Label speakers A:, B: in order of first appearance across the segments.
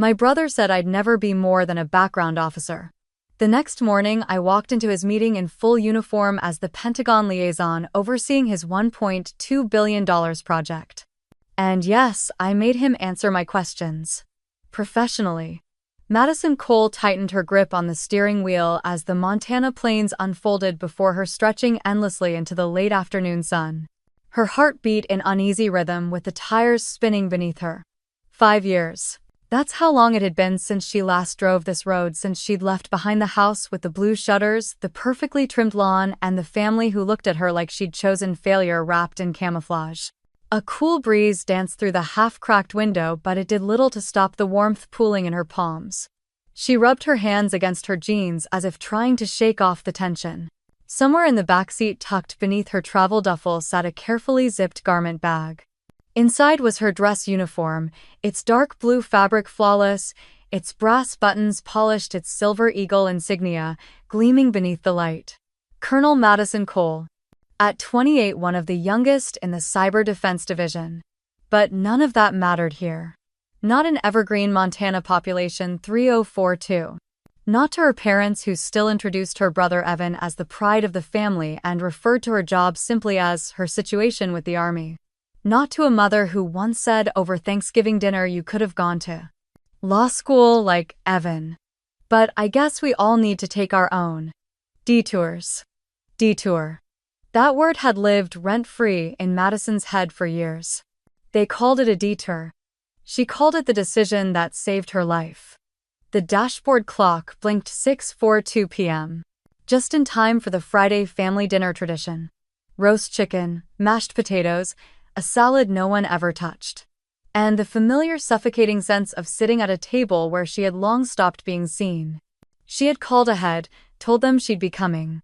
A: My brother said I'd never be more than a background officer. The next morning, I walked into his meeting in full uniform as the Pentagon liaison overseeing his $1.2 billion project. And yes, I made him answer my questions. Professionally. Madison Cole tightened her grip on the steering wheel as the Montana plains unfolded before her, stretching endlessly into the late afternoon sun. Her heart beat in uneasy rhythm with the tires spinning beneath her. 5 years. That's how long it had been since she last drove this road, since she'd left behind the house with the blue shutters, the perfectly trimmed lawn, and the family who looked at her like she'd chosen failure wrapped in camouflage. A cool breeze danced through the half-cracked window, but it did little to stop the warmth pooling in her palms. She rubbed her hands against her jeans as if trying to shake off the tension. Somewhere in the backseat, tucked beneath her travel duffel, sat a carefully zipped garment bag. Inside was her dress uniform, its dark blue fabric flawless, its brass buttons polished, its silver eagle insignia gleaming beneath the light. Colonel Madison Cole. At 28, one of the youngest in the Cyber Defense Division. But none of that mattered here. Not in Evergreen, Montana population 3042. Not to her parents, who still introduced her brother Evan as the pride of the family and referred to her job simply as her situation with the Army. Not to a mother who once said over Thanksgiving dinner you could have gone to law school like Evan. But I guess we all need to take our own detours. Detour. That word had lived rent-free in Madison's head for years. They called it a detour. She called it the decision that saved her life. The dashboard clock blinked 6:42 p.m. Just in time for the Friday family dinner tradition. Roast chicken, mashed potatoes, a salad no one ever touched. And the familiar suffocating sense of sitting at a table where she had long stopped being seen. She had called ahead, told them she'd be coming.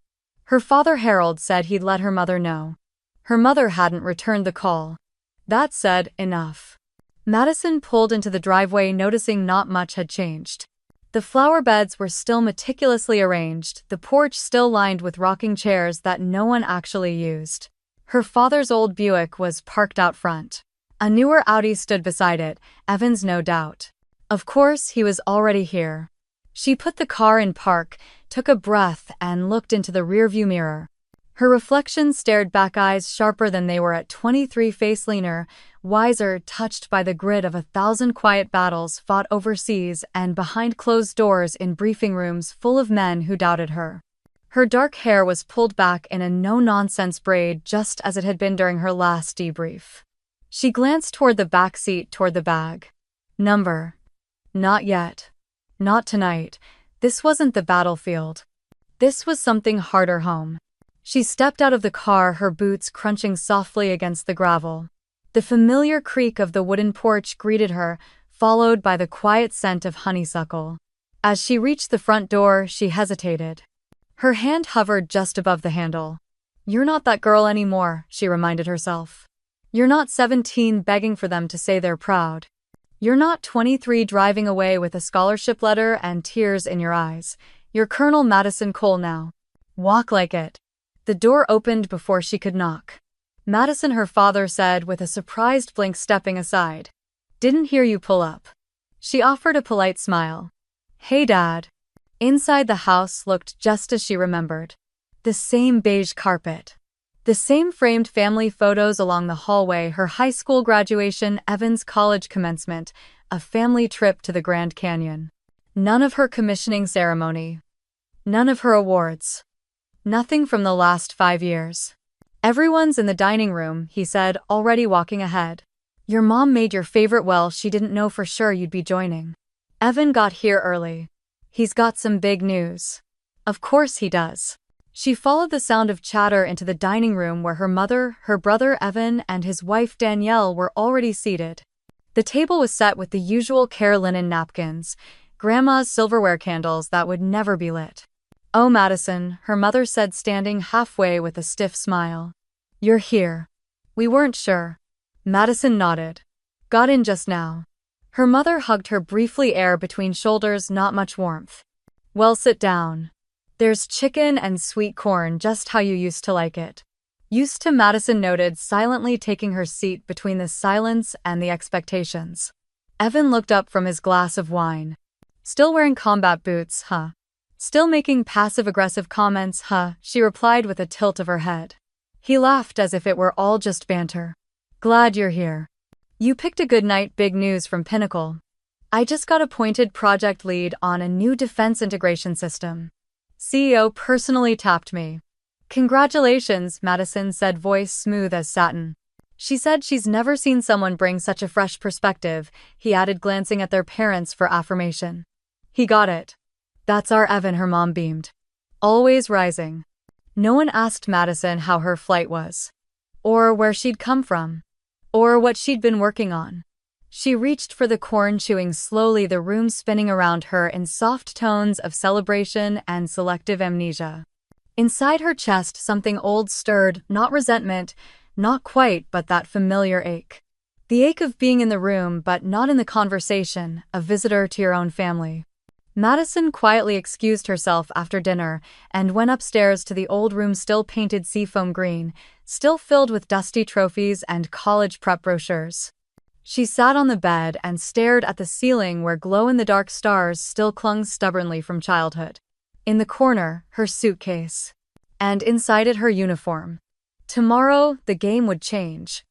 A: Her father Harold said he'd let her mother know. Her mother hadn't returned the call. That said, enough. Madison pulled into the driveway, noticing not much had changed. The flower beds were still meticulously arranged, the porch still lined with rocking chairs that no one actually used. Her father's old Buick was parked out front. A newer Audi stood beside it, Evan's no doubt. Of course, he was already here. She put the car in park, took a breath, and looked into the rearview mirror. Her reflection stared back, eyes sharper than they were at 23, face leaner, wiser, touched by the grit of 1,000 quiet battles fought overseas and behind closed doors in briefing rooms full of men who doubted her. Her dark hair was pulled back in a no-nonsense braid, just as it had been during her last debrief. She glanced toward the back seat, toward the bag. Number. Not yet. Not tonight. This wasn't the battlefield. This was something harder, home. She stepped out of the car, her boots crunching softly against the gravel. The familiar creak of the wooden porch greeted her, followed by the quiet scent of honeysuckle. As she reached the front door, she hesitated. Her hand hovered just above the handle. You're not that girl anymore, she reminded herself. You're not 17 begging for them to say they're proud. You're not 23 driving away with a scholarship letter and tears in your eyes. You're Colonel Madison Cole now. Walk like it. The door opened before she could knock. Madison, her father said with a surprised blink, stepping aside. Didn't hear you pull up. She offered a polite smile. Hey, Dad. Inside the house looked just as she remembered. The same beige carpet. The same framed family photos along the hallway, her high school graduation, Evan's college commencement, a family trip to the Grand Canyon. None of her commissioning ceremony. None of her awards. Nothing from the last 5 years. Everyone's in the dining room, he said, already walking ahead. Your mom made your favorite. Well, she didn't know for sure you'd be joining. Evan got here early. He's got some big news. Of course he does. She followed the sound of chatter into the dining room where her mother, her brother Evan, and his wife Danielle were already seated. The table was set with the usual care linen napkins, Grandma's silverware candles that would never be lit. Oh, Madison, her mother said, standing halfway with a stiff smile. You're here. We weren't sure. Madison nodded. Got in just now. Her mother hugged her briefly, air between shoulders, not much warmth. Well, sit down. There's chicken and sweet corn, just how you used to like it. Used to, Madison noted, silently taking her seat between the silence and the expectations. Evan looked up from his glass of wine. Still wearing combat boots, huh? Still making passive-aggressive comments, huh? She replied with a tilt of her head. He laughed as if it were all just banter. Glad you're here. You picked a good night. Big news from Pinnacle. I just got appointed project lead on a new defense integration system. CEO personally tapped me. Congratulations, Madison said, voice smooth as satin. She said she's never seen someone bring such a fresh perspective, he added, glancing at their parents for affirmation. He got it. That's our Evan, her mom beamed. Always rising. No one asked Madison how her flight was. Or where she'd come from. Or what she'd been working on. She reached for the corn, chewing slowly, the room spinning around her in soft tones of celebration and selective amnesia. Inside her chest, something old stirred, not resentment, not quite, but that familiar ache. The ache of being in the room but not in the conversation, a visitor to your own family. Madison quietly excused herself after dinner and went upstairs to the old room, still painted seafoam green, still filled with dusty trophies and college prep brochures. She sat on the bed and stared at the ceiling where glow-in-the-dark stars still clung stubbornly from childhood. In the corner, her suitcase. And inside it, her uniform. Tomorrow, the game would change.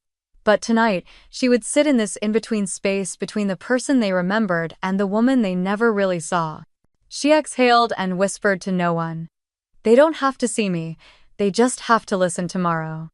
A: But tonight, she would sit in this in-between space between the person they remembered and the woman they never really saw. She exhaled and whispered to no one. They don't have to see me, they just have to listen tomorrow.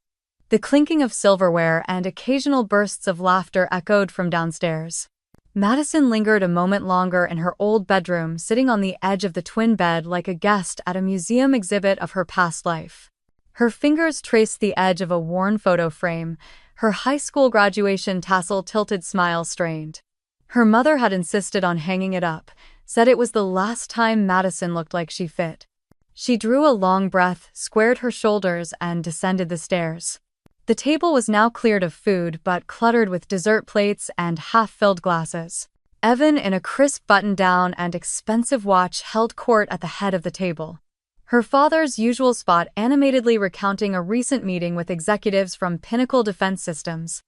A: The clinking of silverware and occasional bursts of laughter echoed from downstairs. Madison lingered a moment longer in her old bedroom, sitting on the edge of the twin bed like a guest at a museum exhibit of her past life. Her fingers traced the edge of a worn photo frame, her high school graduation tassel, tilted smile strained. Her mother had insisted on hanging it up, said it was the last time Madison looked like she fit. She drew a long breath, squared her shoulders, and descended the stairs. The table was now cleared of food but cluttered with dessert plates and half-filled glasses. Evan, in a crisp button-down and expensive watch, held court at the head of the table. Her father's usual spot, animatedly recounting a recent meeting with executives from Pinnacle Defense Systems.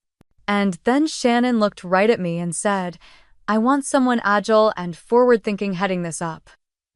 A: And then Shannon looked right at me and said, I want someone agile and forward-thinking heading this up.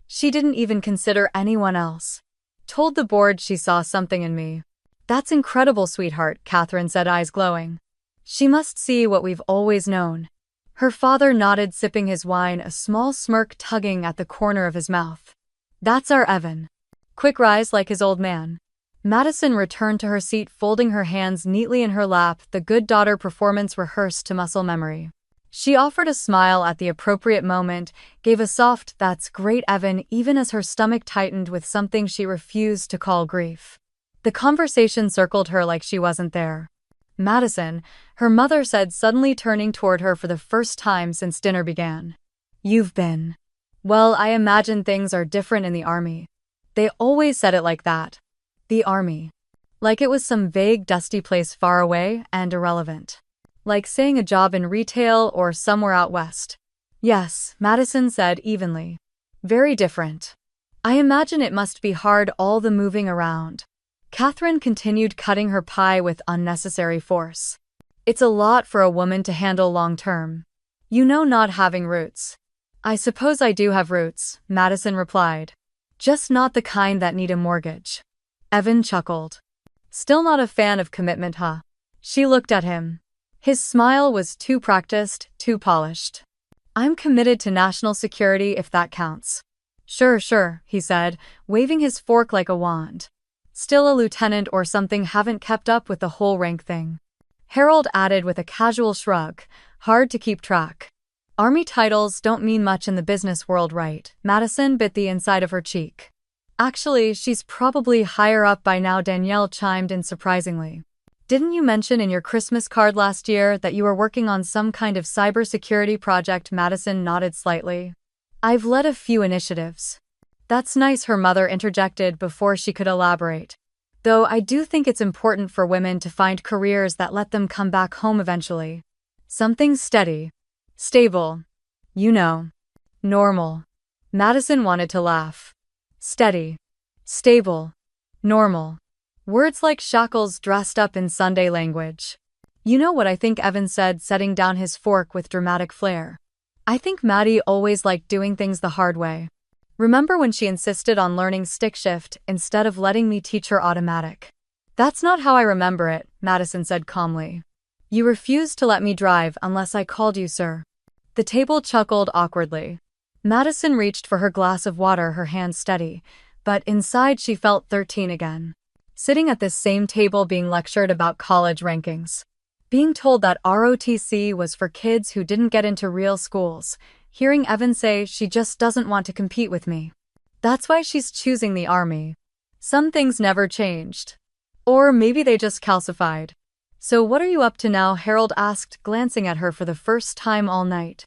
A: She didn't even consider anyone else. Told the board she saw something in me. That's incredible, sweetheart, Catherine said, eyes glowing. She must see what we've always known. Her father nodded, sipping his wine, a small smirk tugging at the corner of his mouth. That's our Evan. Quick rise like his old man. Madison returned to her seat, folding her hands neatly in her lap, the good daughter performance rehearsed to muscle memory. She offered a smile at the appropriate moment, gave a soft, that's great, Evan, even as her stomach tightened with something she refused to call grief. The conversation circled her like she wasn't there. Madison, her mother said, suddenly turning toward her for the first time since dinner began. You've been. Well, I imagine things are different in the army. They always said it like that. The army. Like it was some vague, dusty place far away and irrelevant. Like saying a job in retail or somewhere out west. Yes, Madison said evenly. Very different. I imagine it must be hard, all the moving around. Catherine continued, cutting her pie with unnecessary force. It's a lot for a woman to handle long term. You know, not having roots. I suppose I do have roots, Madison replied. Just not the kind that need a mortgage. Evan chuckled. Still not a fan of commitment, huh? She looked at him. His smile was too practiced, too polished. I'm committed to national security if that counts. Sure, he said, waving his fork like a wand. Still a lieutenant or something, haven't kept up with the whole rank thing. Harold added with a casual shrug, hard to keep track. Army titles don't mean much in the business world, right? Madison bit the inside of her cheek. Actually, she's probably higher up by now, Danielle chimed in surprisingly. Didn't you mention in your Christmas card last year that you were working on some kind of cybersecurity project? Madison nodded slightly. I've led a few initiatives. That's nice, her mother interjected before she could elaborate. Though I do think it's important for women to find careers that let them come back home eventually. Something steady. Stable. You know. Normal. Madison wanted to laugh. Steady. Stable. Normal. Words like shackles dressed up in Sunday language. You know what I think, Evan said, setting down his fork with dramatic flair. I think Maddie always liked doing things the hard way. Remember when she insisted on learning stick shift instead of letting me teach her automatic? That's not how I remember it, Madison said calmly. You refused to let me drive unless I called you sir. The table chuckled awkwardly. Madison reached for her glass of water, her hand steady, but inside she felt 13 again. Sitting at this same table being lectured about college rankings. Being told that ROTC was for kids who didn't get into real schools. Hearing Evan say she just doesn't want to compete with me. That's why she's choosing the army. Some things never changed. Or maybe they just calcified. So what are you up to now? Harold asked, glancing at her for the first time all night.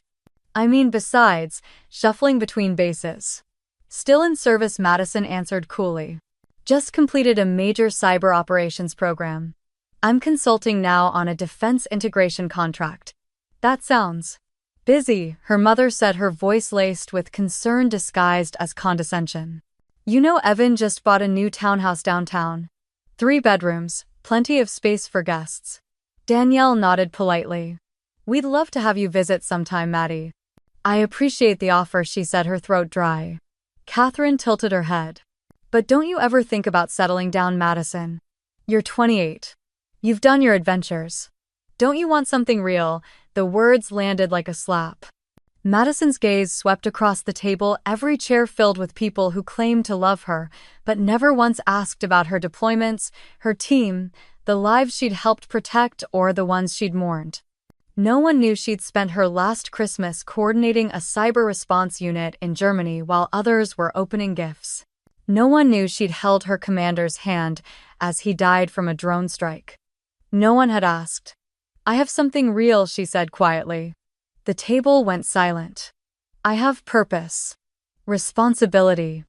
A: I mean, besides, shuffling between bases. Still in service, Madison answered coolly. Just completed a major cyber operations program. I'm consulting now on a defense integration contract. That sounds busy, her mother said, her voice laced with concern disguised as condescension. You know, Evan just bought a new townhouse downtown. 3 bedrooms, plenty of space for guests. Danielle nodded politely. We'd love to have you visit sometime, Maddie. I appreciate the offer, she said, her throat dry. Catherine tilted her head. But don't you ever think about settling down, Madison? You're 28. You've done your adventures. Don't you want something real? The words landed like a slap. Madison's gaze swept across the table, every chair filled with people who claimed to love her, but never once asked about her deployments, her team, the lives she'd helped protect, or the ones she'd mourned. No one knew she'd spent her last Christmas coordinating a cyber response unit in Germany while others were opening gifts. No one knew she'd held her commander's hand as he died from a drone strike. No one had asked. I have something real, she said quietly. The table went silent. I have purpose, responsibility,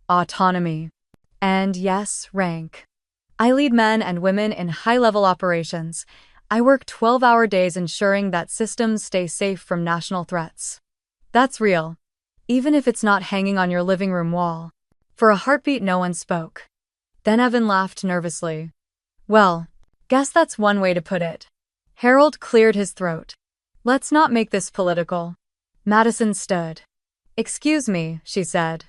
A: autonomy, and yes, rank. I lead men and women in high-level operations. I work 12-hour days ensuring that systems stay safe from national threats. That's real, even if it's not hanging on your living room wall. For a heartbeat, no one spoke. Then Evan laughed nervously. Well, guess that's one way to put it. Harold cleared his throat. Let's not make this political. Madison stood. Excuse me, she said.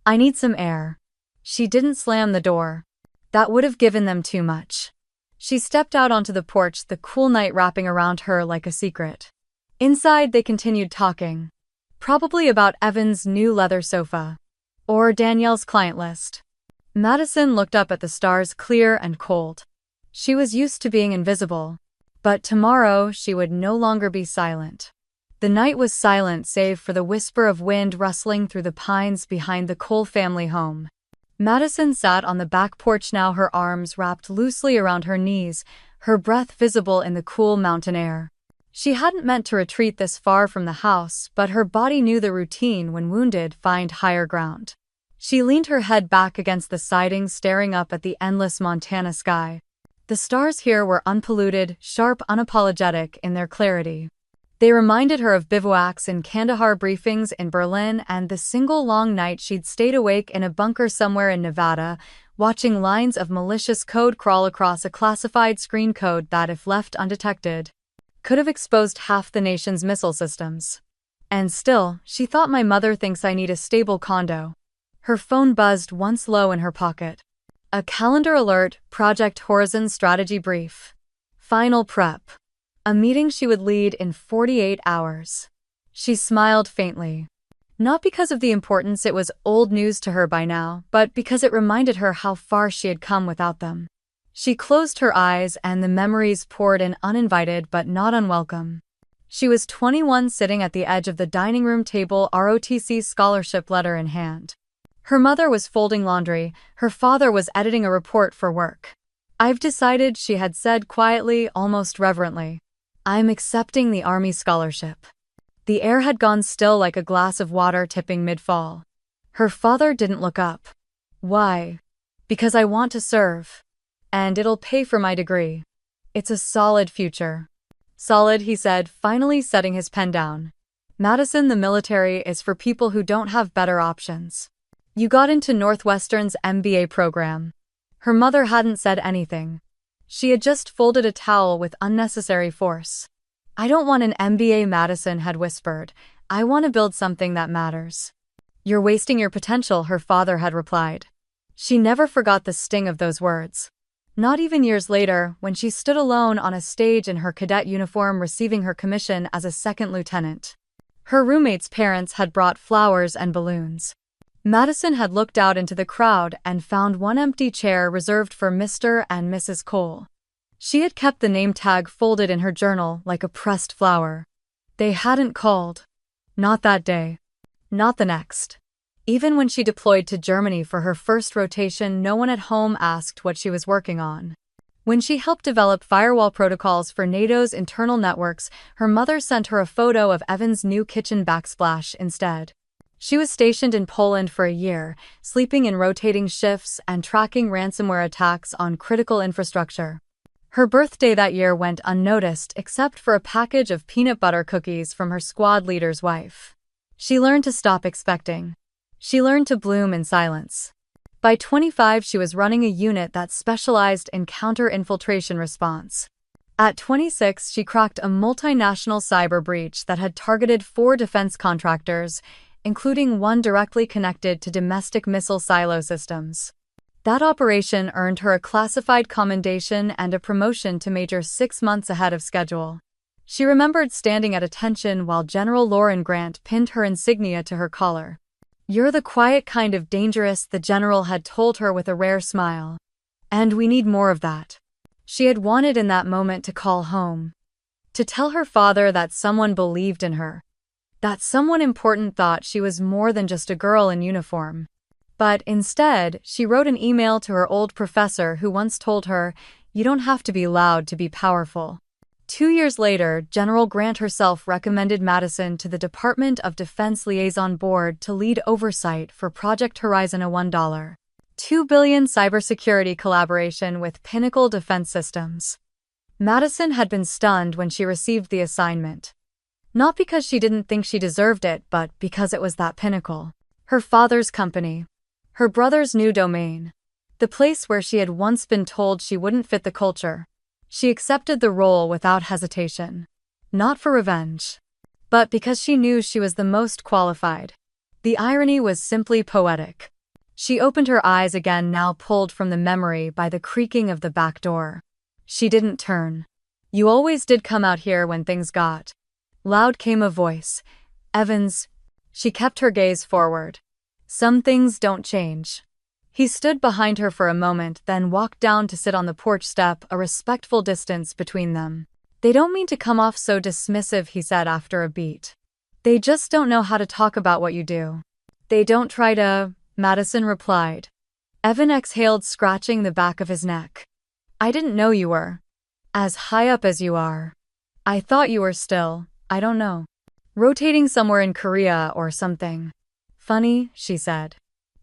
A: I need some air. She didn't slam the door. That would have given them too much. She stepped out onto the porch, the cool night wrapping around her like a secret. Inside, they continued talking. Probably about Evan's new leather sofa. Or Danielle's client list. Madison looked up at the stars, clear and cold. She was used to being invisible. But tomorrow she would no longer be silent. The night was silent save for the whisper of wind rustling through the pines behind the Cole family home. Madison sat on the back porch now, her arms wrapped loosely around her knees, her breath visible in the cool mountain air. She hadn't meant to retreat this far from the house, but her body knew the routine: when wounded, find higher ground. She leaned her head back against the siding, staring up at the endless Montana sky. The stars here were unpolluted, sharp, unapologetic in their clarity. They reminded her of bivouacs in Kandahar, briefings in Berlin, and the single long night she'd stayed awake in a bunker somewhere in Nevada, watching lines of malicious code crawl across a classified screen code that, if left undetected, could have exposed half the nation's missile systems. And still, she thought, my mother thinks I need a stable condo. Her phone buzzed once low in her pocket. A calendar alert, Project Horizon strategy brief. Final prep. A meeting she would lead in 48 hours. She smiled faintly. Not because of the importance, it was old news to her by now, but because it reminded her how far she had come without them. She closed her eyes and the memories poured in, uninvited but not unwelcome. She was 21, sitting at the edge of the dining room table, ROTC scholarship letter in hand. Her mother was folding laundry, her father was editing a report for work. I've decided, she had said quietly, almost reverently. I'm accepting the Army scholarship. The air had gone still, like a glass of water tipping mid-fall. Her father didn't look up. Why? Because I want to serve. And it'll pay for my degree. It's a solid future. Solid, he said, finally setting his pen down. Madison, the military is for people who don't have better options. You got into Northwestern's MBA program. Her mother hadn't said anything. She had just folded a towel with unnecessary force. "I don't want an MBA," Madison had whispered. "I want to build something that matters." "You're wasting your potential," her father had replied. She never forgot the sting of those words. Not even years later, when she stood alone on a stage in her cadet uniform receiving her commission as a second lieutenant. Her roommate's parents had brought flowers and balloons. Madison had looked out into the crowd and found one empty chair reserved for Mr. and Mrs. Cole. She had kept the name tag folded in her journal like a pressed flower. They hadn't called. Not that day. Not the next. Even when she deployed to Germany for her first rotation, no one at home asked what she was working on. When she helped develop firewall protocols for NATO's internal networks, her mother sent her a photo of Evan's new kitchen backsplash instead. She was stationed in Poland for a year, sleeping in rotating shifts and tracking ransomware attacks on critical infrastructure. Her birthday that year went unnoticed except for a package of peanut butter cookies from her squad leader's wife. She learned to stop expecting. She learned to bloom in silence. By 25, she was running a unit that specialized in counter-infiltration response. At 26, she cracked a multinational cyber breach that had targeted 4 defense contractors, including one directly connected to domestic missile silo systems. That operation earned her a classified commendation and a promotion to major 6 months ahead of schedule. She remembered standing at attention while General Lauren Grant pinned her insignia to her collar. "You're the quiet kind of dangerous," the general had told her with a rare smile. "And we need more of that." She had wanted in that moment to call home. To tell her father that someone believed in her. That someone important thought she was more than just a girl in uniform. But instead, she wrote an email to her old professor who once told her, "You don't have to be loud to be powerful." 2 years later, General Grant herself recommended Madison to the Department of Defense Liaison Board to lead oversight for Project Horizon, a $1.2 billion cybersecurity collaboration with Pinnacle Defense Systems. Madison had been stunned when she received the assignment. Not because she didn't think she deserved it, but because it was that Pinnacle. Her father's company. Her brother's new domain. The place where she had once been told she wouldn't fit the culture. She accepted the role without hesitation. Not for revenge, but because she knew she was the most qualified. The irony was simply poetic. She opened her eyes again, now pulled from the memory by the creaking of the back door. She didn't turn. "You always did come out here when things got." Loud came a voice. "Evans." She kept her gaze forward. "Some things don't change." He stood behind her for a moment, then walked down to sit on the porch step, a respectful distance between them. "They don't mean to come off so dismissive," he said after a beat. "They just don't know how to talk about what you do." "They don't try to," Madison replied. Evan exhaled, scratching the back of his neck. "I didn't know you were as high up as you are. I thought you were still, I don't know, rotating somewhere in Korea or something." "Funny," she said.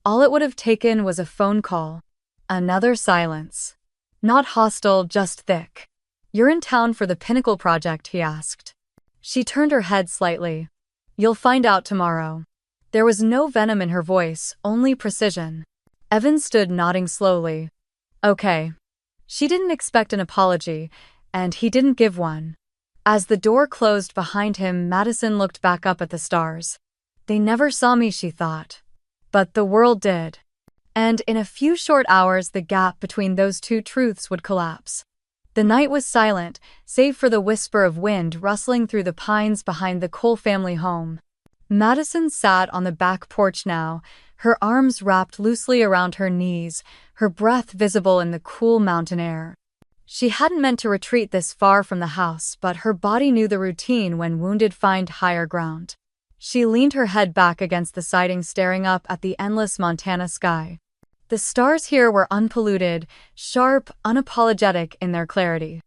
A: All it would have taken was a phone call. Another silence. Not hostile, just thick. "You're in town for the Pinnacle project?" he asked. She turned her head slightly. "You'll find out tomorrow." There was no venom in her voice, only precision. Evan stood, nodding slowly. "Okay." She didn't expect an apology, and he didn't give one. As the door closed behind him, Madison looked back up at the stars. "They never saw me," she thought. But the world did. And in a few short hours, the gap between those two truths would collapse. The night was silent, save for the whisper of wind rustling through the pines behind the Cole family home. Madison sat on the back porch now, her arms wrapped loosely around her knees, her breath visible in the cool mountain air. She hadn't meant to retreat this far from the house, but her body knew the routine when wounded find higher ground. She leaned her head back against the siding, staring up at the endless Montana sky. The stars here were unpolluted, sharp, unapologetic in their clarity.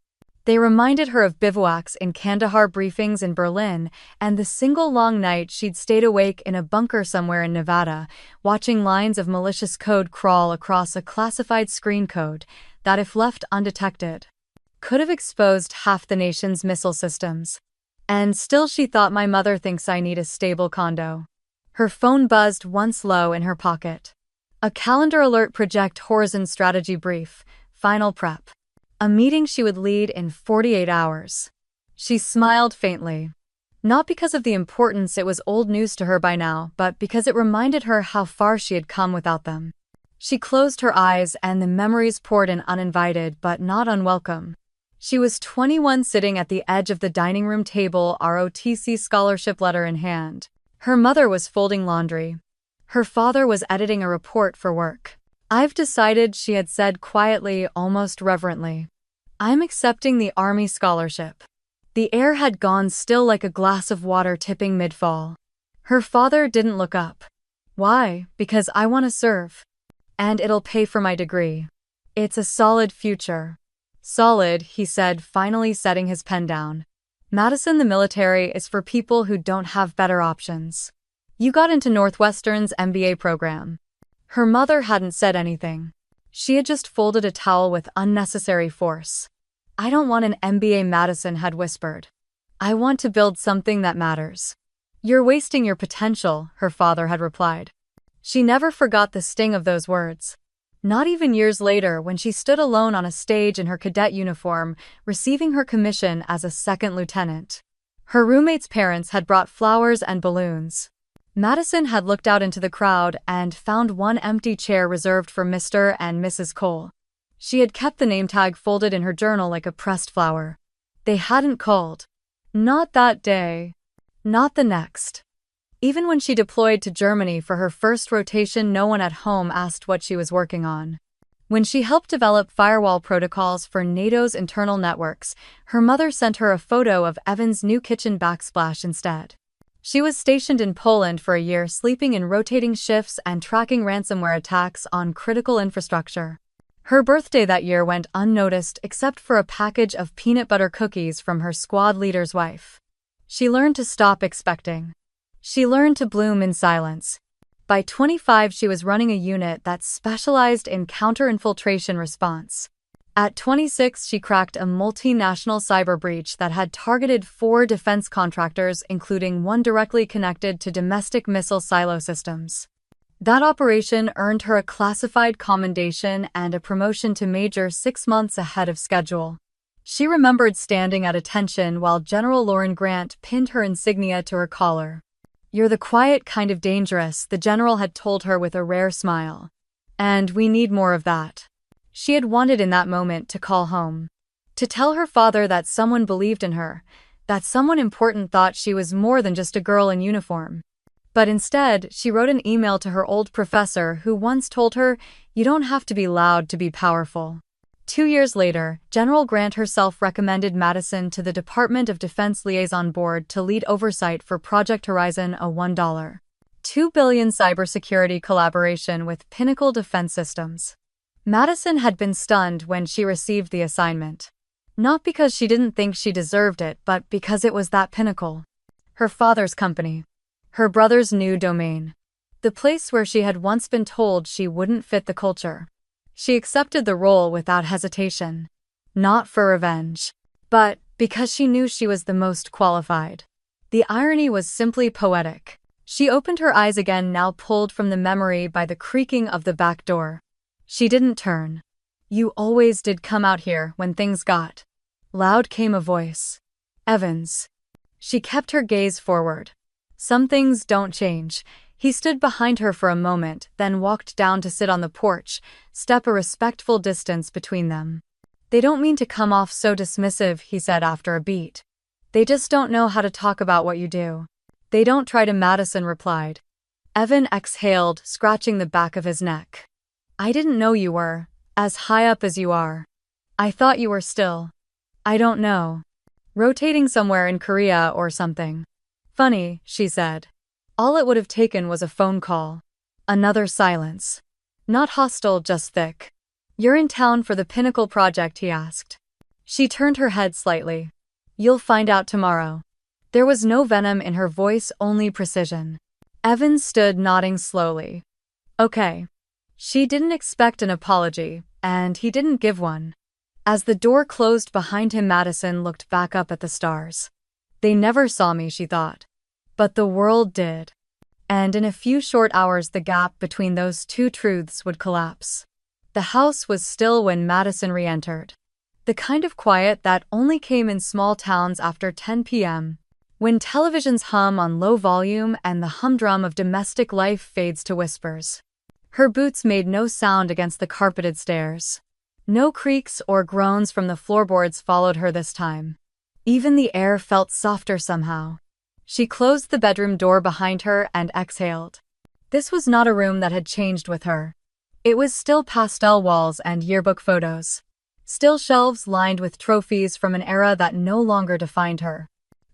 A: They reminded her of bivouacs in Kandahar, briefings in Berlin, and the single long night she'd stayed awake in a bunker somewhere in Nevada, watching lines of malicious code crawl across a classified screen code that, if left undetected, could have exposed half the nation's missile systems. And still she thought, "My mother thinks I need a stable condo." Her phone buzzed once low in her pocket. A calendar alert, Project Horizon strategy brief, final prep. A meeting she would lead in 48 hours. She smiled faintly. Not because of the importance it was old news to her by now, but because it reminded her how far she had come without them. She closed her eyes and the memories poured in uninvited but not unwelcome. She was 21, sitting at the edge of the dining room table, ROTC scholarship letter in hand. Her mother was folding laundry. Her father was editing a report for work. "I've decided," she had said quietly, almost reverently. "I'm accepting the Army scholarship." The air had gone still, like a glass of water tipping mid-fall. Her father didn't look up. "Why?" "Because I want to serve. And it'll pay for my degree. It's a solid future." "Solid," he said, finally setting his pen down. "Madison, the military is for people who don't have better options. You got into Northwestern's MBA program." Her mother hadn't said anything. She had just folded a towel with unnecessary force. "I don't want an MBA," Madison had whispered. "I want to build something that matters." "You're wasting your potential," her father had replied. She never forgot the sting of those words. Not even years later, when she stood alone on a stage in her cadet uniform, receiving her commission as a second lieutenant. Her roommate's parents had brought flowers and balloons. Madison had looked out into the crowd and found one empty chair reserved for Mr. and Mrs. Cole. She had kept the name tag folded in her journal like a pressed flower. They hadn't called. Not that day. Not the next. Even when she deployed to Germany for her first rotation, no one at home asked what she was working on. When she helped develop firewall protocols for NATO's internal networks, her mother sent her a photo of Evan's new kitchen backsplash instead. She was stationed in Poland for a year, sleeping in rotating shifts and tracking ransomware attacks on critical infrastructure. Her birthday that year went unnoticed except for a package of peanut butter cookies from her squad leader's wife. She learned to stop expecting. She learned to bloom in silence. By 25, she was running a unit that specialized in counter-infiltration response. At 26, she cracked a multinational cyber breach that had targeted 4 defense contractors, including one directly connected to domestic missile silo systems. That operation earned her a classified commendation and a promotion to major 6 months ahead of schedule. She remembered standing at attention while General Lauren Grant pinned her insignia to her collar. "You're the quiet kind of dangerous," the general had told her with a rare smile. "And we need more of that." She had wanted in that moment to call home. To tell her father that someone believed in her, that someone important thought she was more than just a girl in uniform. But instead, she wrote an email to her old professor who once told her, "You don't have to be loud to be powerful." 2 years later, General Grant herself recommended Madison to the Department of Defense Liaison Board to lead oversight for Project Horizon, a $1.2 billion cybersecurity collaboration with Pinnacle Defense Systems. Madison had been stunned when she received the assignment. Not because she didn't think she deserved it, but because it was that Pinnacle. Her father's company. Her brother's new domain. The place where she had once been told she wouldn't fit the culture. She accepted the role without hesitation. Not for revenge, but because she knew she was the most qualified. The irony was simply poetic. She opened her eyes again, now pulled from the memory by the creaking of the back door. She didn't turn. "You always did come out here when things got." Loud came a voice. "Evans." She kept her gaze forward. "Some things don't change." He stood behind her for a moment, then walked down to sit on the porch, step a respectful distance between them. "They don't mean to come off so dismissive," he said after a beat. "They just don't know how to talk about what you do." "They don't try to," Madison replied. Evan exhaled, scratching the back of his neck. "I didn't know you were as high up as you are. I thought you were still, I don't know, rotating somewhere in Korea or something." "Funny," she said. All it would have taken was a phone call. Another silence. Not hostile, just thick. "You're in town for the Pinnacle project?" he asked. She turned her head slightly. "You'll find out tomorrow." There was no venom in her voice, only precision. Evans stood, nodding slowly. "Okay." She didn't expect an apology, and he didn't give one. As the door closed behind him, Madison looked back up at the stars. "They never saw me," she thought. But the world did. And in a few short hours, the gap between those two truths would collapse. The house was still when Madison re-entered. The kind of quiet that only came in small towns after 10 p.m., when televisions hum on low volume and the humdrum of domestic life fades to whispers. Her boots made no sound against the carpeted stairs. No creaks or groans from the floorboards followed her this time. Even the air felt softer somehow. She closed the bedroom door behind her and exhaled. This was not a room that had changed with her. It was still pastel walls and yearbook photos. Still shelves lined with trophies from an era that no longer defined her.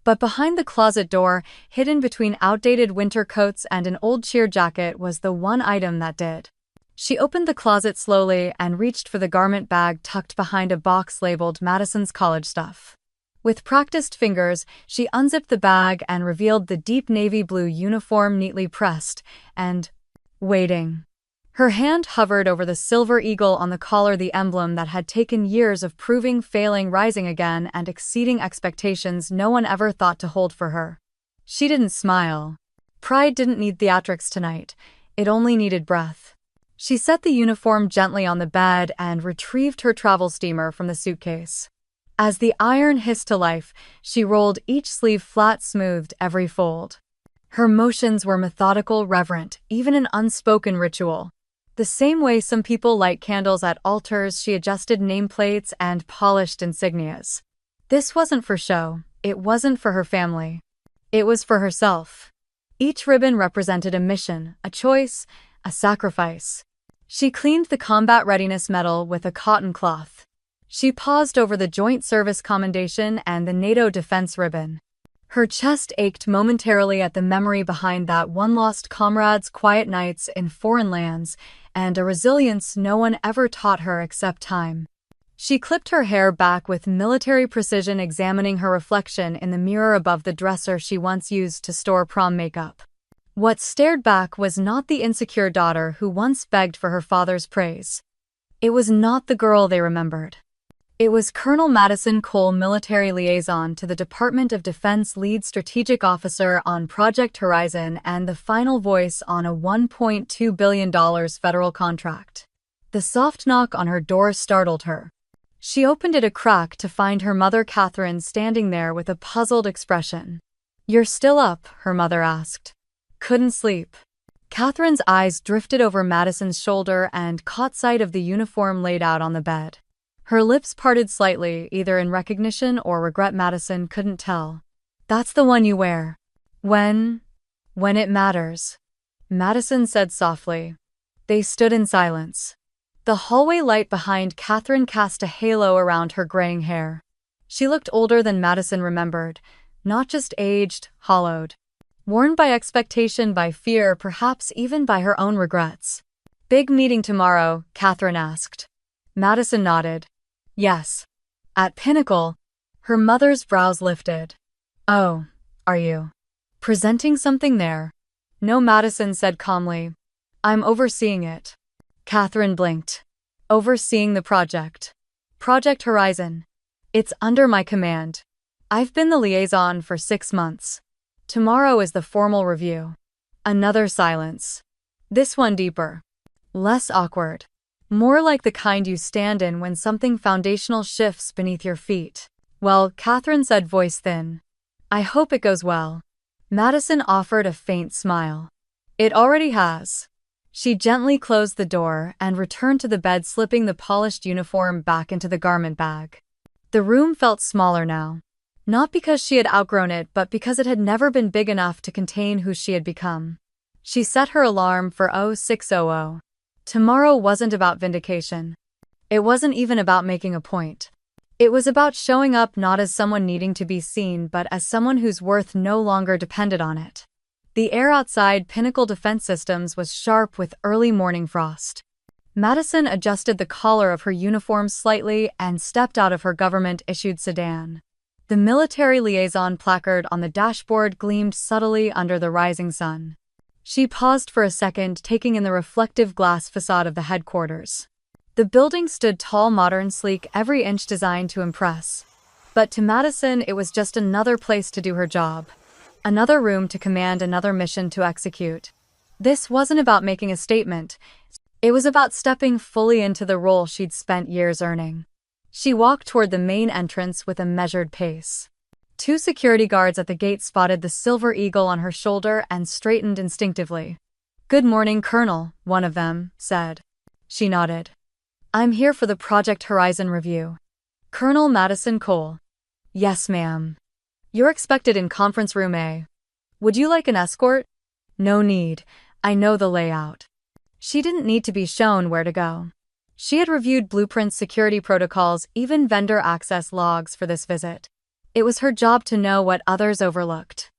A: But behind the closet door, hidden between outdated winter coats and an old cheer jacket, was the one item that did. She opened the closet slowly and reached for the garment bag tucked behind a box labeled Madison's college stuff. With practiced fingers, she unzipped the bag and revealed the deep navy blue uniform neatly pressed and waiting. Her hand hovered over the silver eagle on the collar, the emblem that had taken years of proving, failing, rising again, and exceeding expectations no one ever thought to hold for her. She didn't smile. Pride didn't need theatrics tonight. It only needed breath. She set the uniform gently on the bed and retrieved her travel steamer from the suitcase. As the iron hissed to life, she rolled each sleeve flat, smoothed every fold. Her motions were methodical, reverent, even an unspoken ritual. The same way some people light candles at altars, she adjusted nameplates and polished insignias. This wasn't for show. It wasn't for her family. It was for herself. Each ribbon represented a mission, a choice, a sacrifice. She cleaned the combat readiness medal with a cotton cloth. She paused over the Joint Service Commendation and the NATO Defense Ribbon. Her chest ached momentarily at the memory behind that: one lost comrades, quiet nights in foreign lands, and a resilience no one ever taught her except time. She clipped her hair back with military precision, examining her reflection in the mirror above the dresser she once used to store prom makeup. What stared back was not the insecure daughter who once begged for her father's praise. It was not the girl they remembered. It was Colonel Madison Cole, military liaison to the Department of Defense, lead strategic officer on Project Horizon, and the final voice on a $1.2 billion federal contract. The soft knock on her door startled her. She opened it a crack to find her mother, Catherine, standing there with a puzzled expression. "You're still up?" her mother asked. "Couldn't sleep." Catherine's eyes drifted over Madison's shoulder and caught sight of the uniform laid out on the bed. Her lips parted slightly, either in recognition or regret. Madison couldn't tell. "That's the one you wear. When it matters," Madison said softly. They stood in silence. The hallway light behind Catherine cast a halo around her graying hair. She looked older than Madison remembered, not just aged, hollowed. Worn by expectation, by fear, perhaps even by her own regrets. "Big meeting tomorrow?" Catherine asked. Madison nodded. "Yes." "At Pinnacle?" Her mother's brows lifted. "Oh, are you presenting something there?" "No," Madison said calmly. "I'm overseeing it." Catherine blinked. "Overseeing the project?" "Project Horizon. It's under my command. I've been the liaison for 6 months. Tomorrow is the formal review." Another silence. This one deeper. Less awkward. More like the kind you stand in when something foundational shifts beneath your feet. "Well," Catherine said, voice thin. "I hope it goes well." Madison offered a faint smile. "It already has." She gently closed the door and returned to the bed, slipping the polished uniform back into the garment bag. The room felt smaller now. Not because she had outgrown it, but because it had never been big enough to contain who she had become. She set her alarm for 0600. Tomorrow wasn't about vindication. It wasn't even about making a point. It was about showing up not as someone needing to be seen, but as someone whose worth no longer depended on it. The air outside Pinnacle Defense Systems was sharp with early morning frost. Madison adjusted the collar of her uniform slightly and stepped out of her government-issued sedan. The military liaison placard on the dashboard gleamed subtly under the rising sun. She paused for a second, taking in the reflective glass facade of the headquarters. The building stood tall, modern, sleek, every inch designed to impress. But to Madison, it was just another place to do her job. Another room to command, another mission to execute. This wasn't about making a statement. It was about stepping fully into the role she'd spent years earning. She walked toward the main entrance with a measured pace. Two security guards at the gate spotted the silver eagle on her shoulder and straightened instinctively. "Good morning, Colonel," one of them said. She nodded. "I'm here for the Project Horizon review." "Colonel Madison Cole." "Yes, ma'am." "You're expected in conference room A. Would you like an escort?" "No need. I know the layout." She didn't need to be shown where to go. She had reviewed blueprints, security protocols, even vendor access logs for this visit. It was her job to know what others overlooked.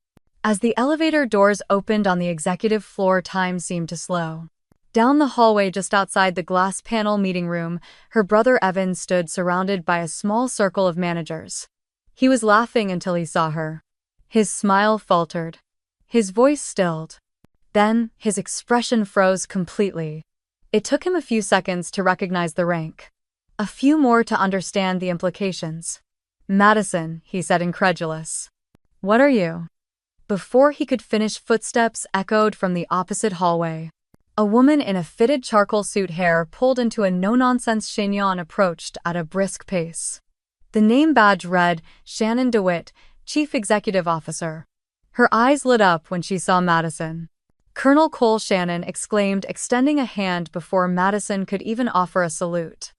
A: As the elevator doors opened on the executive floor, time seemed to slow. Down the hallway just outside the glass panel meeting room, her brother Evan stood surrounded by a small circle of managers. He was laughing until he saw her. His smile faltered. His voice stilled. Then, his expression froze completely. It took him a few seconds to recognize the rank. A few more to understand the implications. "Madison," he said, incredulous. "What are you?" Before he could finish, footsteps echoed from the opposite hallway. A woman in a fitted charcoal suit, hair pulled into a no-nonsense chignon, approached at a brisk pace. The name badge read, Shannon DeWitt, Chief Executive Officer. Her eyes lit up when she saw Madison. "Colonel Cole," Shannon exclaimed, extending a hand before Madison could even offer a salute.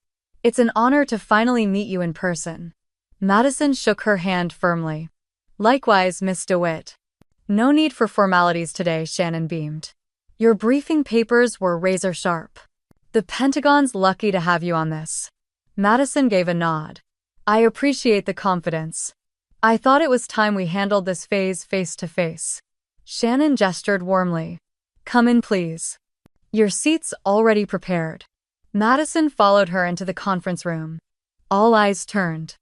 A: "It's an honor to finally meet you in person." Madison shook her hand firmly. "Likewise, Miss DeWitt." "No need for formalities today," Shannon beamed. "Your briefing papers were razor sharp. The Pentagon's lucky to have you on this." Madison gave a nod. "I appreciate the confidence. I thought it was time we handled this phase face to face." Shannon gestured warmly. "Come in, please. Your seat's already prepared." Madison followed her into the conference room. All eyes turned.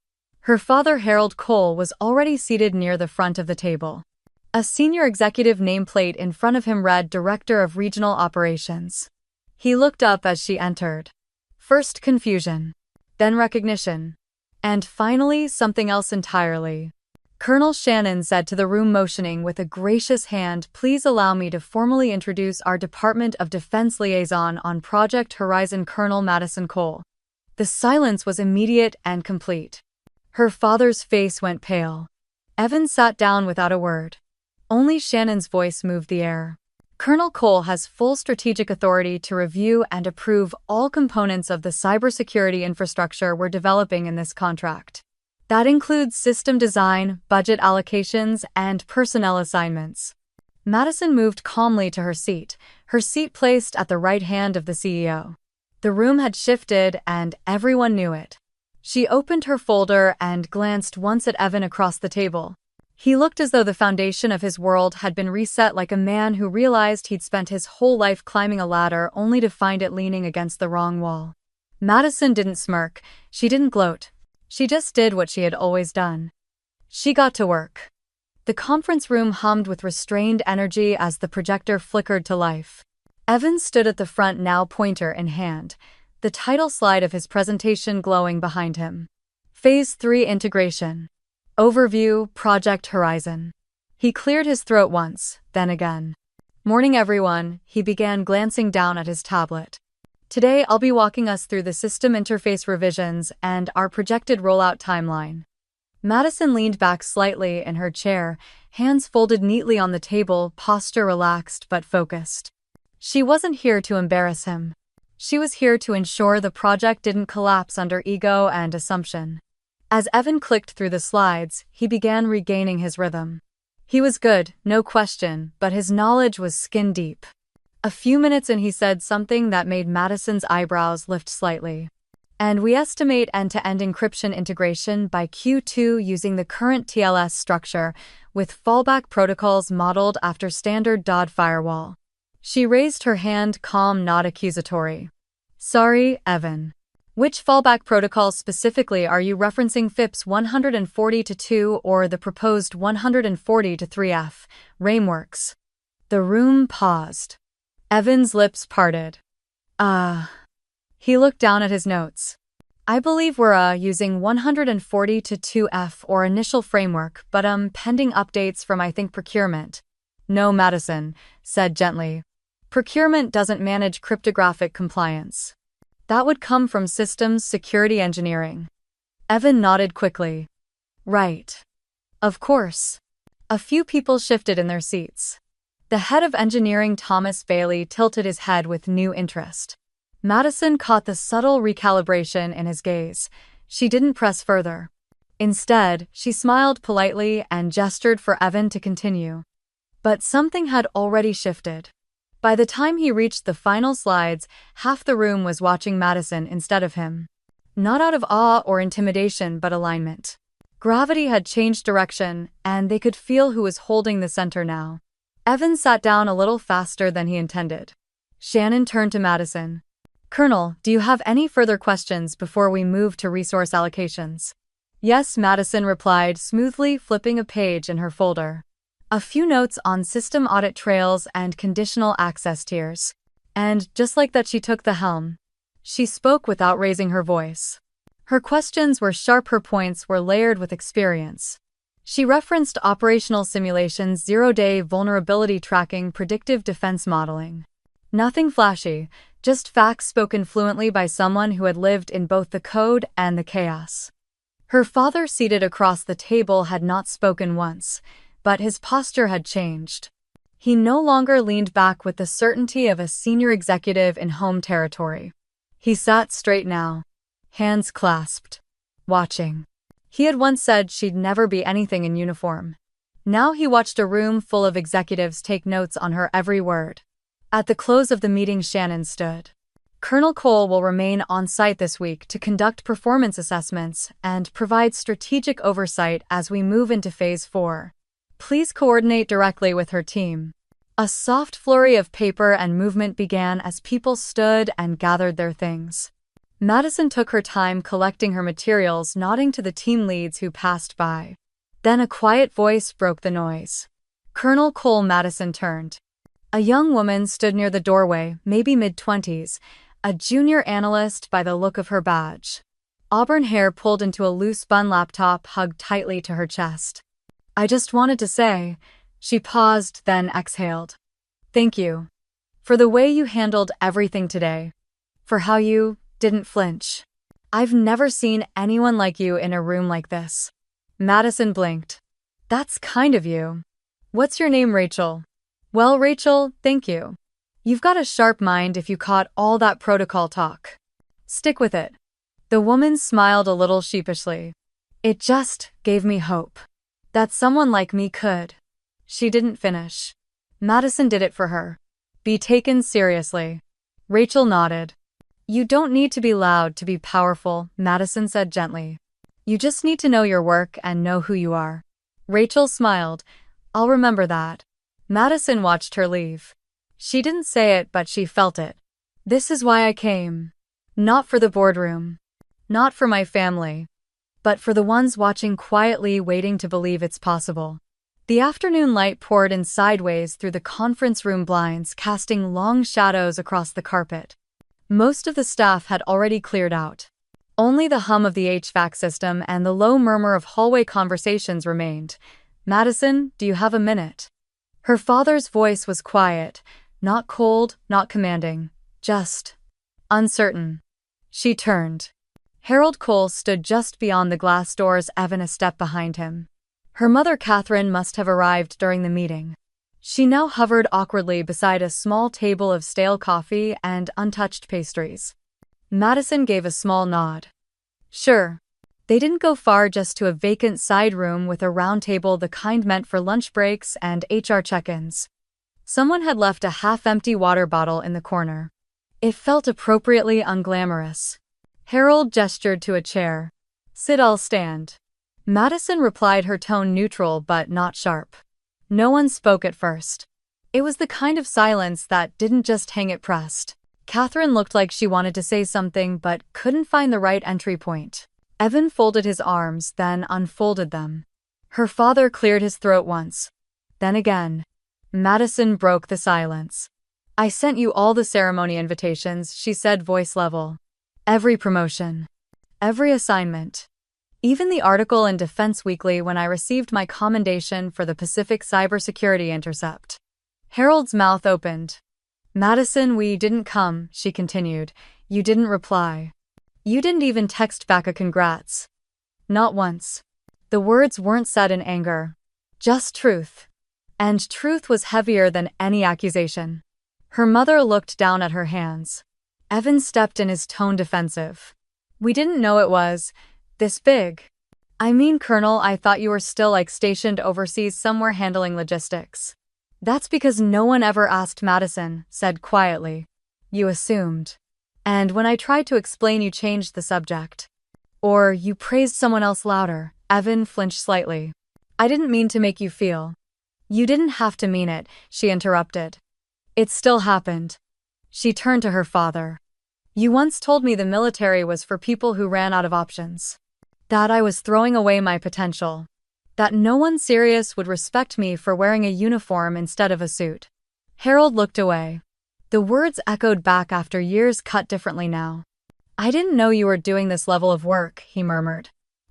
A: Her father, Harold Cole, was already seated near the front of the table. A senior executive nameplate in front of him read Director of Regional Operations. He looked up as she entered. First confusion, then recognition, and finally something else entirely. "Colonel," Shannon said to the room, motioning with a gracious hand, "please allow me to formally introduce our Department of Defense liaison on Project Horizon, Colonel Madison Cole." The silence was immediate and complete. Her father's face went pale. Evan sat down without a word. Only Shannon's voice moved the air. "Colonel Cole has full strategic authority to review and approve all components of the cybersecurity infrastructure we're developing in this contract. That includes system design, budget allocations, and personnel assignments." Madison moved calmly to her seat placed at the right hand of the CEO. The room had shifted, and everyone knew it. She opened her folder and glanced once at Evan across the table. He looked as though the foundation of his world had been reset, like a man who realized he'd spent his whole life climbing a ladder only to find it leaning against the wrong wall. Madison didn't smirk. She didn't gloat. She just did what she had always done. She got to work. The conference room hummed with restrained energy as the projector flickered to life. Evan stood at the front now, pointer in hand, the title slide of his presentation glowing behind him. Phase 3 Integration. Overview, Project Horizon. He cleared his throat once, then again. "Morning, everyone," he began, glancing down at his tablet. "Today I'll be walking us through the system interface revisions and our projected rollout timeline." Madison leaned back slightly in her chair, hands folded neatly on the table, posture relaxed but focused. She wasn't here to embarrass him. She was here to ensure the project didn't collapse under ego and assumption. As Evan clicked through the slides, he began regaining his rhythm. He was good, no question, but his knowledge was skin deep. A few minutes in, he said something that made Madison's eyebrows lift slightly. "And we estimate end-to-end encryption integration by Q2 using the current TLS structure, with fallback protocols modeled after standard DoD firewall." She raised her hand, calm, not accusatory. "Sorry, Evan. Which fallback protocol specifically are you referencing? FIPS 140-2 or the proposed 140-3F, Rameworks?" The room paused. Evan's lips parted. He looked down at his notes. "I believe we're using 140-2F or initial framework, but pending updates from I think procurement." "No," Madison said gently. "Procurement doesn't manage cryptographic compliance. That would come from systems security engineering." Evan nodded quickly. Right. Of course. A few people shifted in their seats. The head of engineering, Thomas Bailey, tilted his head with new interest. Madison caught the subtle recalibration in his gaze. She didn't press further. Instead, she smiled politely and gestured for Evan to continue. But something had already shifted. By the time he reached the final slides, half the room was watching Madison instead of him. Not out of awe or intimidation, but alignment. Gravity had changed direction, and they could feel who was holding the center now. Evan sat down a little faster than he intended. Shannon turned to Madison. Colonel, do you have any further questions before we move to resource allocations? Yes, Madison replied, smoothly flipping a page in her folder. A few notes on system audit trails and conditional access tiers. And, just like that, she took the helm. She spoke without raising her voice. Her questions were sharp, her points were layered with experience. She referenced operational simulations, zero-day vulnerability tracking, predictive defense modeling. Nothing flashy, just facts spoken fluently by someone who had lived in both the code and the chaos. Her father, seated across the table, had not spoken once, but his posture had changed. He no longer leaned back with the certainty of a senior executive in home territory. He sat straight now, hands clasped, watching. He had once said she'd never be anything in uniform. Now he watched a room full of executives take notes on her every word. At the close of the meeting, Shannon stood. Colonel Cole will remain on site this week to conduct performance assessments and provide strategic oversight as we move into Phase 4. Please coordinate directly with her team. A soft flurry of paper and movement began as people stood and gathered their things. Madison took her time collecting her materials, nodding to the team leads who passed by. Then a quiet voice broke the noise. Colonel Cole. Madison turned. A young woman stood near the doorway, maybe mid-20s, a junior analyst by the look of her badge. Auburn hair pulled into a loose bun, laptop hugged tightly to her chest. I just wanted to say, she paused, then exhaled. Thank you. For the way you handled everything today. For how you didn't flinch. I've never seen anyone like you in a room like this. Madison blinked. That's kind of you. What's your name, Rachel? Well, Rachel, thank you. You've got a sharp mind if you caught all that protocol talk. Stick with it. The woman smiled a little sheepishly. It just gave me hope. That someone like me could. She didn't finish. Madison did it for her. Be taken seriously. Rachel nodded. You don't need to be loud to be powerful, Madison said gently. You just need to know your work and know who you are. Rachel smiled. I'll remember that. Madison watched her leave. She didn't say it, but she felt it. This is why I came. Not for the boardroom. Not for my family. But for the ones watching quietly, waiting to believe it's possible. The afternoon light poured in sideways through the conference room blinds, casting long shadows across the carpet. Most of the staff had already cleared out. Only the hum of the HVAC system and the low murmur of hallway conversations remained. Madison, do you have a minute? Her father's voice was quiet, not cold, not commanding, just uncertain. She turned. Harold Cole stood just beyond the glass doors, Evan a step behind him. Her mother, Catherine, must have arrived during the meeting. She now hovered awkwardly beside a small table of stale coffee and untouched pastries. Madison gave a small nod. Sure. They didn't go far, just to a vacant side room with a round table, the kind meant for lunch breaks and HR check-ins. Someone had left a half-empty water bottle in the corner. It felt appropriately unglamorous. Harold gestured to a chair. Sit, I'll stand. Madison replied, her tone neutral but not sharp. No one spoke at first. It was the kind of silence that didn't just hang, it pressed. Catherine looked like she wanted to say something but couldn't find the right entry point. Evan folded his arms, then unfolded them. Her father cleared his throat once. Then again. Madison broke the silence. I sent you all the ceremony invitations, she said, voice level. Every promotion. Every assignment. Even the article in Defense Weekly when I received my commendation for the Pacific Cybersecurity Intercept. Harold's mouth opened. Madison, we didn't come, she continued. You didn't reply. You didn't even text back a congrats. Not once. The words weren't said in anger. Just truth. And truth was heavier than any accusation. Her mother looked down at her hands. Evan stepped in, his tone defensive. We didn't know it was this big. I mean, Colonel, I thought you were still stationed overseas somewhere handling logistics. That's because no one ever asked, Madison said quietly. You assumed. And when I tried to explain, you changed the subject. Or you praised someone else louder. Evan flinched slightly. I didn't mean to make you feel. You didn't have to mean it, she interrupted. It still happened. She turned to her father. You once told me the military was for people who ran out of options. That I was throwing away my potential. That no one serious would respect me for wearing a uniform instead of a suit. Harold looked away. The words echoed back after years cut differently now. I didn't know you were doing this level of work, he murmured.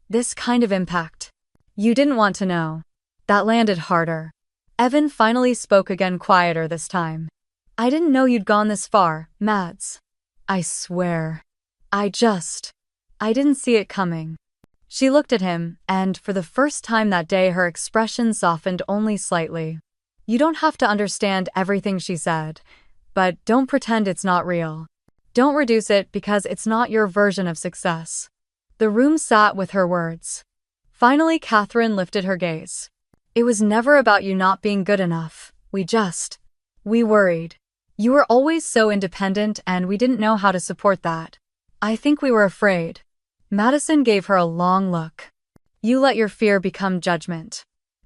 A: This kind of impact. You didn't want to know. That landed harder. Evan finally spoke again, quieter this time. I didn't know you'd gone this far, Mads. I swear. I didn't see it coming. She looked at him, and for the first time that day her expression softened only slightly. You don't have to understand everything she said, but don't pretend it's not real. Don't reduce it because it's not your version of success. The room sat with her words. Finally, Catherine lifted her gaze. It was never about you not being good enough. We worried. You were always so independent and we didn't know how to support that. I think we were afraid. Madison gave her a long look. You let your fear become judgment.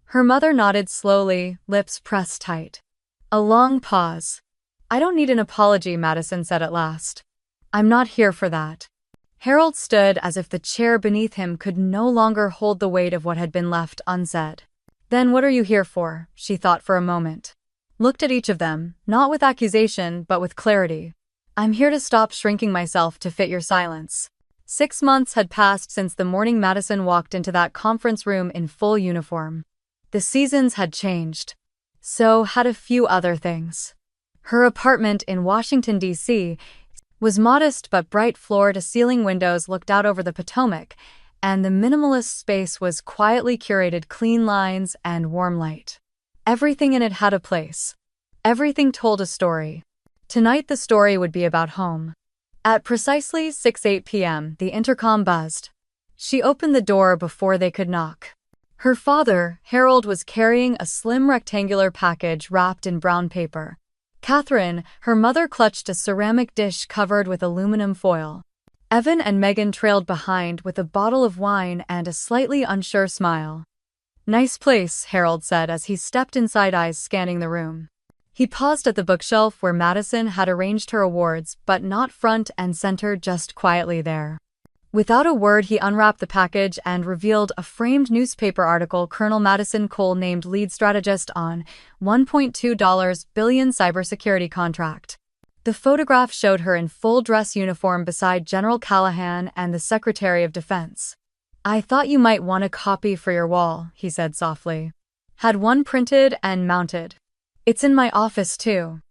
A: Her mother nodded slowly, lips pressed tight. A long pause. I don't need an apology, Madison said at last. I'm not here for that. Harold stood as if the chair beneath him could no longer hold the weight of what had been left unsaid. Then what are you here for? She thought for a moment. Looked at each of them, not with accusation but with clarity. I'm here to stop shrinking myself to fit your silence. 6 months had passed since the morning Madison walked into that conference room in full uniform. The seasons had changed. So had a few other things. Her apartment in Washington, D.C. was modest but bright floor-to-ceiling windows looked out over the Potomac, and the minimalist space was quietly curated, clean lines and warm light. Everything in it had a place. Everything told a story. Tonight the story would be about home. At precisely 6:08 p.m., the intercom buzzed. She opened the door before they could knock. Her father, Harold, was carrying a slim rectangular package wrapped in brown paper. Catherine, her mother, clutched a ceramic dish covered with aluminum foil. Evan and Megan trailed behind with a bottle of wine and a slightly unsure smile. Nice place, Harold said as he stepped inside, eyes scanning the room. He paused at the bookshelf where Madison had arranged her awards, but not front and center, just quietly there. Without a word, he unwrapped the package and revealed a framed newspaper article. Colonel Madison Cole named lead strategist on $1.2 billion cybersecurity contract. The photograph showed her in full dress uniform beside General Callahan and the Secretary of Defense. I thought you might want a copy for your wall, he said softly. Had one printed and mounted. It's in my office too.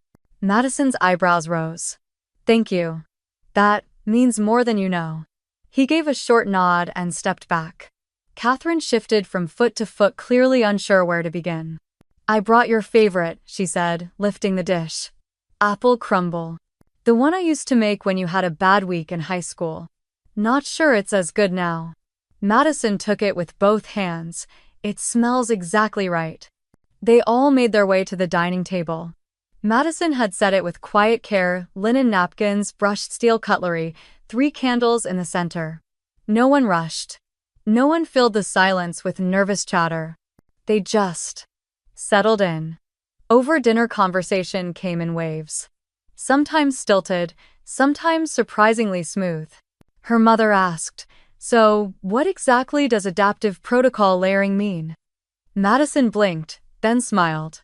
A: Madison's eyebrows rose. Thank you. That means more than you know. He gave a short nod and stepped back. Catherine shifted from foot to foot, clearly unsure where to begin. I brought your favorite, she said, lifting the dish. Apple crumble. The one I used to make when you had a bad week in high school. Not sure it's as good now. Madison took it with both hands. It smells exactly right. They all made their way to the dining table. Madison had set it with quiet care, linen napkins, brushed steel cutlery, 3 candles in the center. No one rushed. No one filled the silence with nervous chatter. They just settled in. Over dinner, conversation came in waves. Sometimes stilted, sometimes surprisingly smooth. Her mother asked, "So, what exactly does adaptive protocol layering mean?" Madison blinked, then smiled.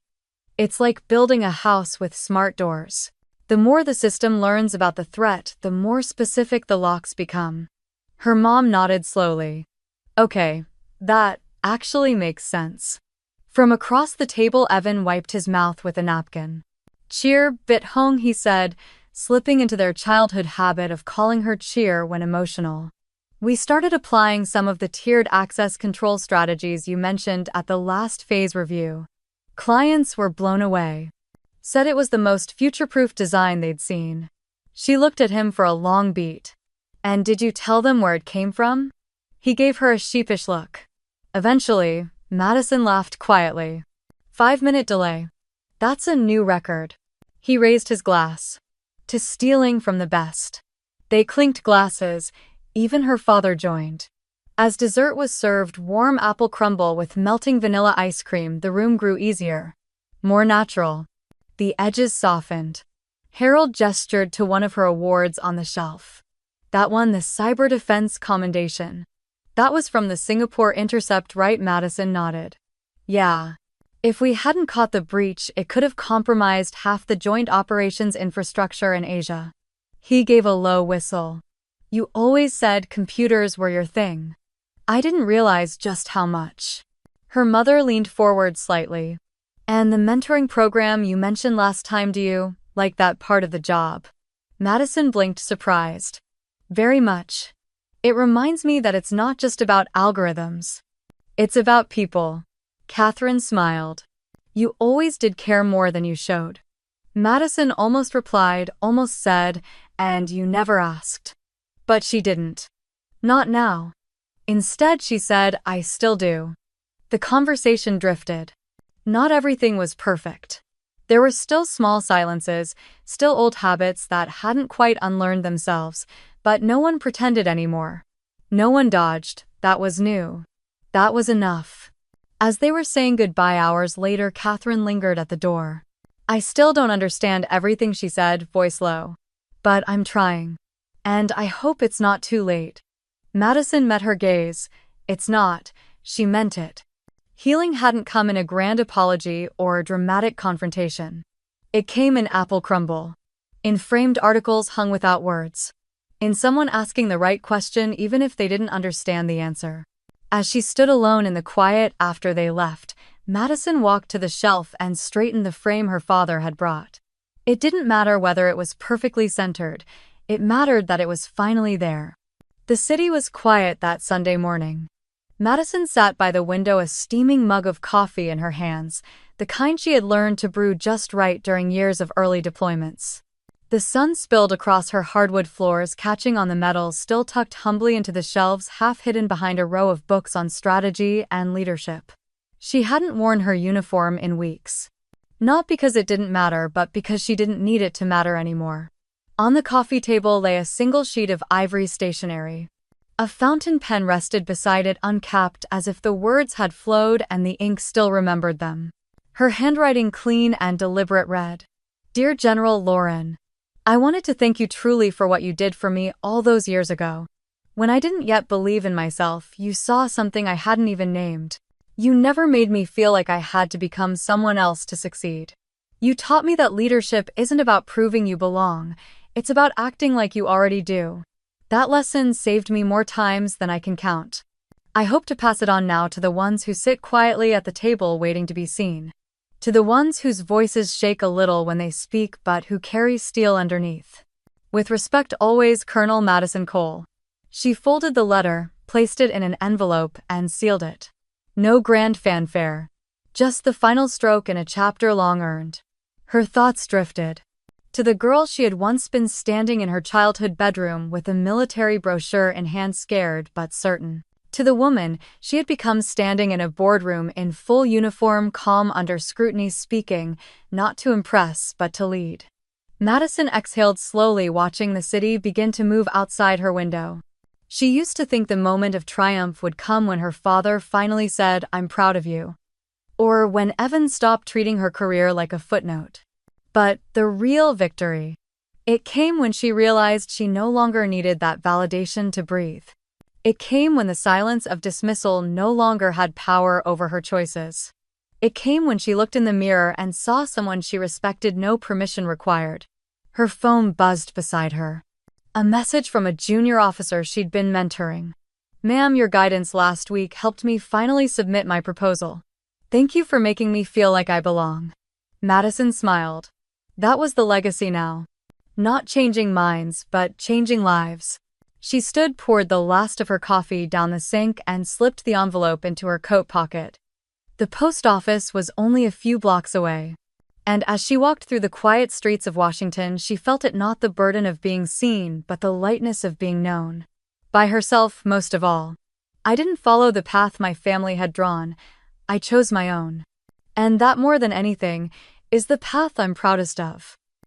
A: It's like building a house with smart doors. The more the system learns about the threat, the more specific the locks become. Her mom nodded slowly. Okay, that actually makes sense. From across the table, Evan wiped his mouth with a napkin. Cheer, bit hung, he said, slipping into their childhood habit of calling her Cheer when emotional. We started applying some of the tiered access control strategies you mentioned at the last phase review. Clients were blown away. Said it was the most future-proof design they'd seen. She looked at him for a long beat. And did you tell them where it came from? He gave her a sheepish look. Eventually, Madison laughed quietly. 5-minute delay. That's a new record. He raised his glass. To stealing from the best. They clinked glasses. Even her father joined. As dessert was served warm apple crumble with melting vanilla ice cream, the room grew easier. More natural. The edges softened. Harold gestured to one of her awards on the shelf. That won the Cyber Defense Commendation. That was from the Singapore Intercept, right? Madison nodded. Yeah. If we hadn't caught the breach, it could have compromised half the joint operations infrastructure in Asia. He gave a low whistle. You always said computers were your thing. I didn't realize just how much. Her mother leaned forward slightly. And the mentoring program you mentioned last time, do you like that part of the job? Madison blinked, surprised. Very much. It reminds me that it's not just about algorithms. It's about people. Catherine smiled. You always did care more than you showed. Madison almost replied, almost said, and you never asked. But she didn't. Not now. Instead, she said, I still do. The conversation drifted. Not everything was perfect. There were still small silences, still old habits that hadn't quite unlearned themselves, but no one pretended anymore. No one dodged. That was new. That was enough. As they were saying goodbye hours later, Catherine lingered at the door. I still don't understand everything, she said, voice low. But I'm trying. And I hope it's not too late. Madison met her gaze. It's not. She meant it. Healing hadn't come in a grand apology or a dramatic confrontation. It came in apple crumble. In framed articles hung without words. In someone asking the right question even if they didn't understand the answer. As she stood alone in the quiet after they left, Madison walked to the shelf and straightened the frame her father had brought. It didn't matter whether it was perfectly centered. It mattered that it was finally there. The city was quiet that Sunday morning. Madison sat by the window, a steaming mug of coffee in her hands, the kind she had learned to brew just right during years of early deployments. The sun spilled across her hardwood floors, catching on the metals still tucked humbly into the shelves, half hidden behind a row of books on strategy and leadership. She hadn't worn her uniform in weeks. Not because it didn't matter, but because she didn't need it to matter anymore. On the coffee table lay a single sheet of ivory stationery. A fountain pen rested beside it, uncapped, as if the words had flowed and the ink still remembered them. Her handwriting clean and deliberate read, Dear General Lauren, I wanted to thank you truly for what you did for me all those years ago. When I didn't yet believe in myself, you saw something I hadn't even named. You never made me feel like I had to become someone else to succeed. You taught me that leadership isn't about proving you belong. It's about acting like you already do. That lesson saved me more times than I can count. I hope to pass it on now to the ones who sit quietly at the table waiting to be seen. To the ones whose voices shake a little when they speak but who carry steel underneath. With respect always, Colonel Madison Cole. She folded the letter, placed it in an envelope, and sealed it. No grand fanfare. Just the final stroke in a chapter long earned. Her thoughts drifted. To the girl she had once been, standing in her childhood bedroom with a military brochure in hand, scared but certain. To the woman she had become, standing in a boardroom in full uniform, calm under scrutiny, speaking, not to impress but to lead. Madison exhaled slowly, watching the city begin to move outside her window. She used to think the moment of triumph would come when her father finally said, I'm proud of you. Or when Evan stopped treating her career like a footnote. But the real victory, it came when she realized she no longer needed that validation to breathe. It came when the silence of dismissal no longer had power over her choices. It came when she looked in the mirror and saw someone she respected, no permission required. Her phone buzzed beside her. A message from a junior officer she'd been mentoring. Ma'am, your guidance last week helped me finally submit my proposal. Thank you for making me feel like I belong. Madison smiled. That was the legacy now. Not changing minds, but changing lives. She poured the last of her coffee down the sink and slipped the envelope into her coat pocket. The post office was only a few blocks away. And as she walked through the quiet streets of Washington, she felt it not the burden of being seen, but the lightness of being known. By herself, most of all. I didn't follow the path my family had drawn. I chose my own. And that, more than anything, is the path I'm proudest of.